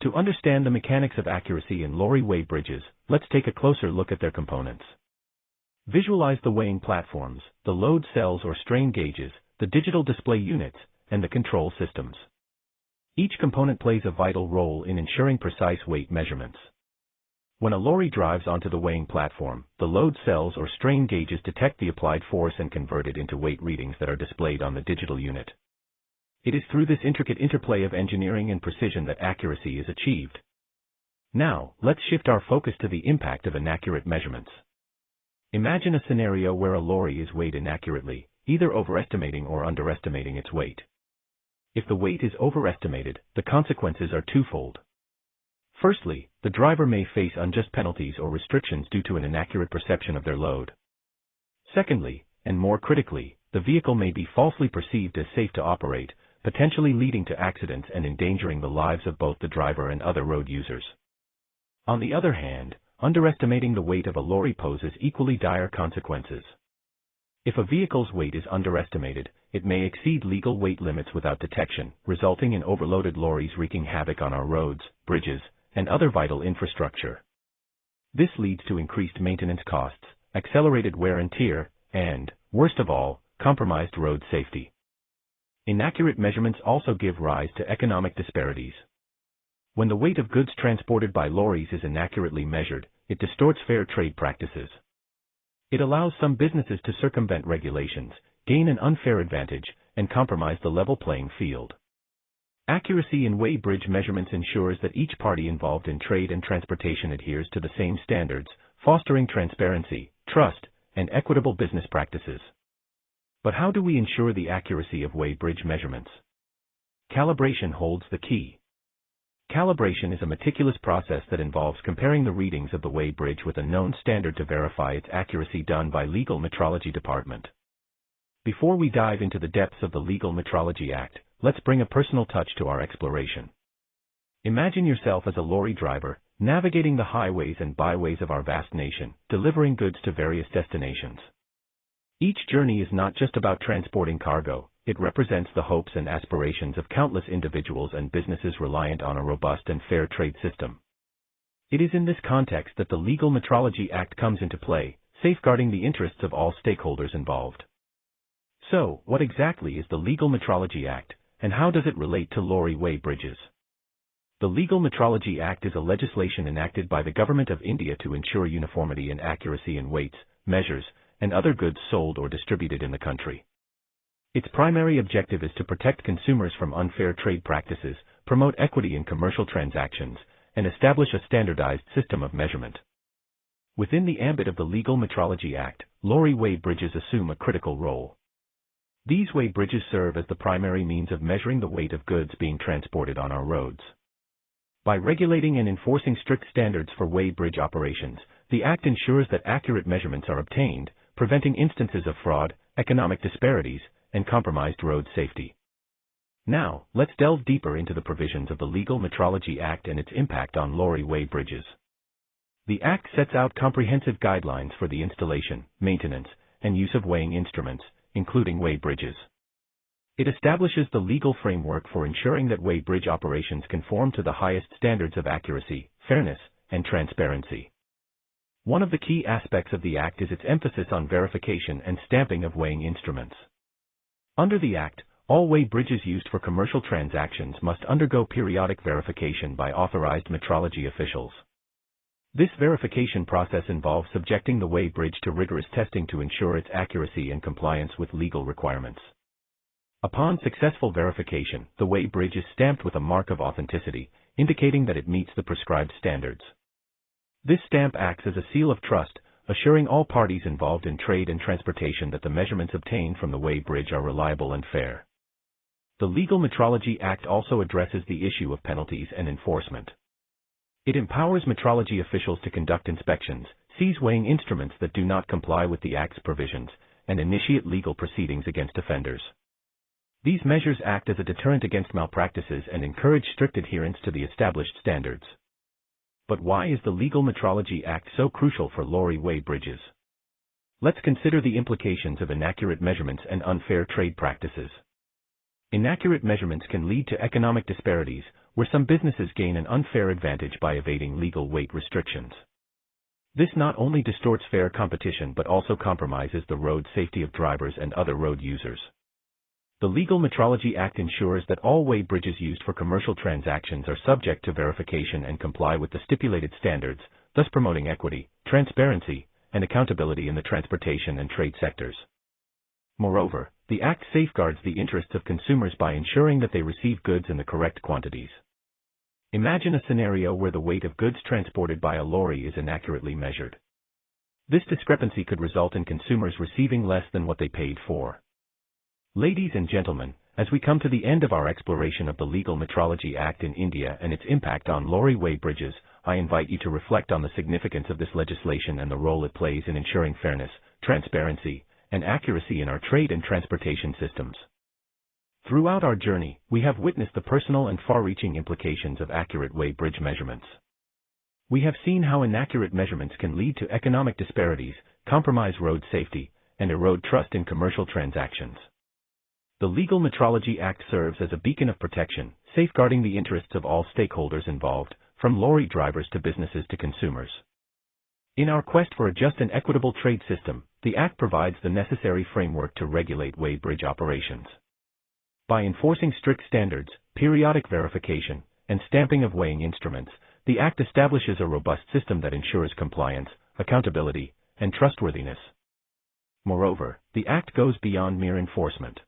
To understand the mechanics of accuracy in lorry weigh bridges, let's take a closer look at their components. Visualize the weighing platforms, the load cells or strain gauges, the digital display units, and the control systems. Each component plays a vital role in ensuring precise weight measurements. When a lorry drives onto the weighing platform, the load cells or strain gauges detect the applied force and convert it into weight readings that are displayed on the digital unit. It is through this intricate interplay of engineering and precision that accuracy is achieved. Now, let's shift our focus to the impact of inaccurate measurements. Imagine a scenario where a lorry is weighed inaccurately, either overestimating or underestimating its weight. If the weight is overestimated, the consequences are twofold. Firstly, the driver may face unjust penalties or restrictions due to an inaccurate perception of their load. Secondly, and more critically, the vehicle may be falsely perceived as safe to operate, potentially leading to accidents and endangering the lives of both the driver and other road users. On the other hand, underestimating the weight of a lorry poses equally dire consequences. If a vehicle's weight is underestimated, it may exceed legal weight limits without detection, resulting in overloaded lorries wreaking havoc on our roads, bridges, and other vital infrastructure. This leads to increased maintenance costs, accelerated wear and tear, and, worst of all, compromised road safety. Inaccurate measurements also give rise to economic disparities. When the weight of goods transported by lorries is inaccurately measured, it distorts fair trade practices. It allows some businesses to circumvent regulations, gain an unfair advantage, and compromise the level playing field. Accuracy in weigh bridge measurements ensures that each party involved in trade and transportation adheres to the same standards, fostering transparency, trust, and equitable business practices. But how do we ensure the accuracy of weigh bridge measurements? Calibration holds the key. Calibration is a meticulous process that involves comparing the readings of the weigh bridge with a known standard to verify its accuracy, done by Legal Metrology Department. Before we dive into the depths of the Legal Metrology Act, let's bring a personal touch to our exploration. Imagine yourself as a lorry driver, navigating the highways and byways of our vast nation, delivering goods to various destinations. Each journey is not just about transporting cargo, it represents the hopes and aspirations of countless individuals and businesses reliant on a robust and fair trade system. It is in this context that the Legal Metrology Act comes into play, safeguarding the interests of all stakeholders involved. So, what exactly is the Legal Metrology Act, and how does it relate to lorry weigh bridges? The Legal Metrology Act is a legislation enacted by the Government of India to ensure uniformity and accuracy in weights, measures, and other goods sold or distributed in the country. Its primary objective is to protect consumers from unfair trade practices, promote equity in commercial transactions, and establish a standardized system of measurement. Within the ambit of the Legal Metrology Act, lorry weigh bridges assume a critical role. These weigh bridges serve as the primary means of measuring the weight of goods being transported on our roads. By regulating and enforcing strict standards for weigh bridge operations, the Act ensures that accurate measurements are obtained, preventing instances of fraud, economic disparities, and compromised road safety. Now, let's delve deeper into the provisions of the Legal Metrology Act and its impact on lorry weigh bridges. The Act sets out comprehensive guidelines for the installation, maintenance, and use of weighing instruments, including weigh bridges. It establishes the legal framework for ensuring that weigh bridge operations conform to the highest standards of accuracy, fairness, and transparency. One of the key aspects of the Act is its emphasis on verification and stamping of weighing instruments. Under the Act, all weigh bridges used for commercial transactions must undergo periodic verification by authorized metrology officials. This verification process involves subjecting the weigh bridge to rigorous testing to ensure its accuracy and compliance with legal requirements. Upon successful verification, the weigh bridge is stamped with a mark of authenticity, indicating that it meets the prescribed standards. This stamp acts as a seal of trust, assuring all parties involved in trade and transportation that the measurements obtained from the weigh bridge are reliable and fair. The Legal Metrology Act also addresses the issue of penalties and enforcement. It empowers metrology officials to conduct inspections, seize weighing instruments that do not comply with the Act's provisions, and initiate legal proceedings against offenders. These measures act as a deterrent against malpractices and encourage strict adherence to the established standards. But why is the Legal Metrology Act so crucial for lorry weigh bridges? Let's consider the implications of inaccurate measurements and unfair trade practices. Inaccurate measurements can lead to economic disparities, where some businesses gain an unfair advantage by evading legal weight restrictions. This not only distorts fair competition but also compromises the road safety of drivers and other road users. The Legal Metrology Act ensures that all weigh bridges used for commercial transactions are subject to verification and comply with the stipulated standards, thus promoting equity, transparency, and accountability in the transportation and trade sectors. Moreover, the Act safeguards the interests of consumers by ensuring that they receive goods in the correct quantities. Imagine a scenario where the weight of goods transported by a lorry is inaccurately measured. This discrepancy could result in consumers receiving less than what they paid for. Ladies and gentlemen, as we come to the end of our exploration of the Legal Metrology Act in India and its impact on lorry weigh bridges, I invite you to reflect on the significance of this legislation and the role it plays in ensuring fairness, transparency, and accuracy in our trade and transportation systems. Throughout our journey, we have witnessed the personal and far-reaching implications of accurate weigh bridge measurements. We have seen how inaccurate measurements can lead to economic disparities, compromise road safety, and erode trust in commercial transactions. The Legal Metrology Act serves as a beacon of protection, safeguarding the interests of all stakeholders involved, from lorry drivers to businesses to consumers. In our quest for a just and equitable trade system, the Act provides the necessary framework to regulate weigh bridge operations. By enforcing strict standards, periodic verification, and stamping of weighing instruments, the Act establishes a robust system that ensures compliance, accountability, and trustworthiness. Moreover, the Act goes beyond mere enforcement.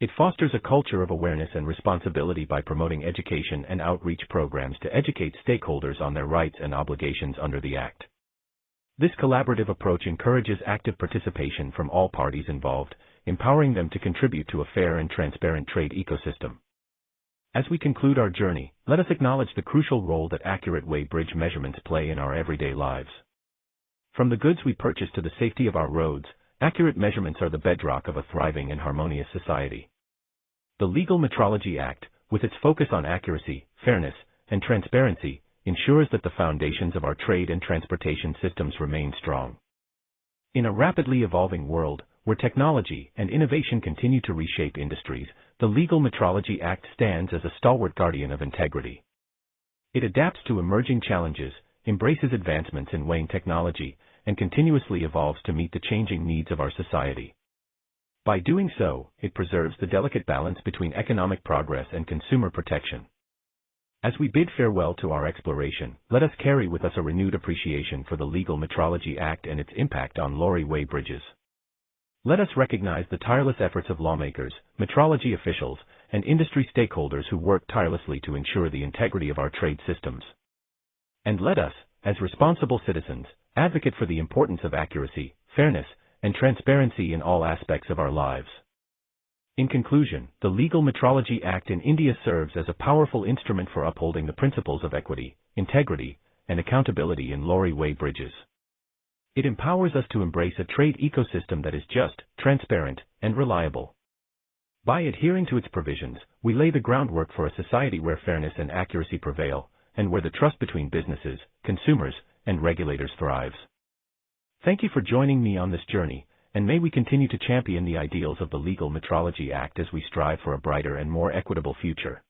It fosters a culture of awareness and responsibility by promoting education and outreach programs to educate stakeholders on their rights and obligations under the Act. This collaborative approach encourages active participation from all parties involved, empowering them to contribute to a fair and transparent trade ecosystem. As we conclude our journey, let us acknowledge the crucial role that accurate weigh bridge measurements play in our everyday lives. From the goods we purchase to the safety of our roads, accurate measurements are the bedrock of a thriving and harmonious society. The Legal Metrology Act, with its focus on accuracy, fairness, and transparency, ensures that the foundations of our trade and transportation systems remain strong. In a rapidly evolving world, where technology and innovation continue to reshape industries, the Legal Metrology Act stands as a stalwart guardian of integrity. It adapts to emerging challenges, embraces advancements in weighing technology, and continuously evolves to meet the changing needs of our society. By doing so, it preserves the delicate balance between economic progress and consumer protection. As we bid farewell to our exploration, let us carry with us a renewed appreciation for the Legal Metrology Act and its impact on lorry weigh bridges. Let us recognize the tireless efforts of lawmakers, metrology officials, and industry stakeholders who work tirelessly to ensure the integrity of our trade systems. And let us, as responsible citizens, advocate for the importance of accuracy, fairness, and transparency in all aspects of our lives. In conclusion, the Legal Metrology Act in India serves as a powerful instrument for upholding the principles of equity, integrity, and accountability in lorry weigh bridges. It empowers us to embrace a trade ecosystem that is just, transparent, and reliable. By adhering to its provisions, we lay the groundwork for a society where fairness and accuracy prevail, and where the trust between businesses, consumers, and regulators thrives. Thank you for joining me on this journey, and may we continue to champion the ideals of the Legal Metrology Act as we strive for a brighter and more equitable future.